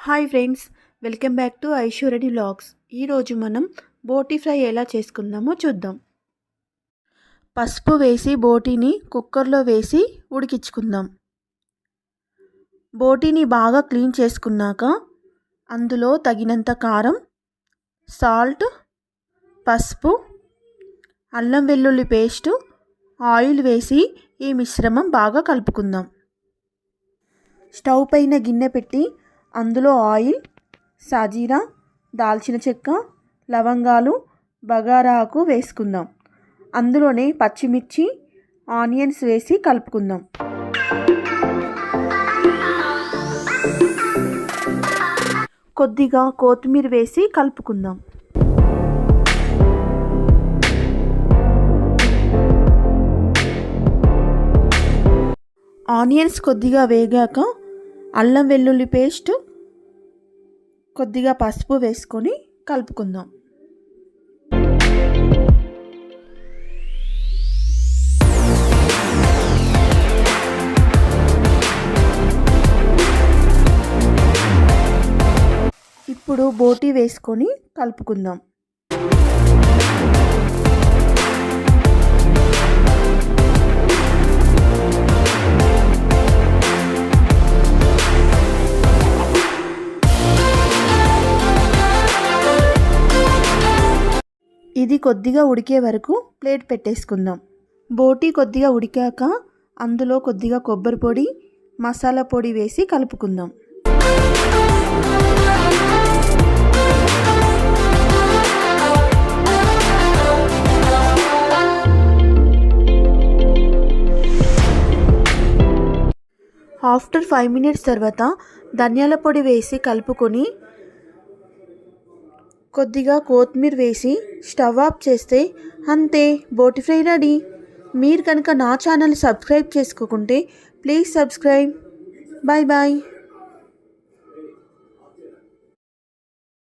Hi friends, welcome back to ఐశ్వర్యని vlogs. ఈరోజు మనం బోటి ఫ్రై ఎలా చేసుకుందామో చూద్దాం. పసుపు వేసి బోటీని కుక్కర్లో వేసి ఉడికించుకుందాం. బోటీని బాగా క్లీన్ చేసుకున్నాక అందులో తగినంత కారం, సాల్ట్, పసుపు, అల్లం వెల్లుల్లి పేస్టు, ఆయిల్ వేసి ఈ మిశ్రమం బాగా కలుపుకుందాం. స్టవ్ పైన గిన్నె పెట్టి అందులో ఆయిల్, సాజీరా, దాల్చిన చెక్క, లవంగాలు, బగారా ఆకు వేసుకుందాం. అందులోనే పచ్చిమిర్చి, ఆనియన్స్ వేసి కలుపుకుందాం. కొద్దిగా కొత్తిమీర వేసి కలుపుకుందాం. ఆనియన్స్ కొద్దిగా వేగాక అల్లం వెల్లుల్లి పేస్ట్, కొద్దిగా పసుపు వేసుకొని కలుపుకుందాం. ఇప్పుడు బోటి వేసుకొని కలుపుకుందాం. ఇది కొద్దిగా ఉడికే వరకు ప్లేట్ పెట్టేసుకుందాం. బోటి కొద్దిగా ఉడికాక అందులో కొద్దిగా కొబ్బరి పొడి, మసాలా పొడి వేసి కలుపుకుందాం. ఆఫ్టర్ 5 minutes తర్వాత ధనియాల పొడి వేసి కలుపుకొని కొద్దిగా కొత్తిమీర వేసి స్టవ్ ఆఫ్ చేస్తే అంతే, బోటి ఫ్రై రెడీ. మీరు కనుక నా ఛానల్ సబ్స్క్రైబ్ చేసుకోకుంటే ప్లీజ్ సబ్స్క్రైబ్. Bye bye.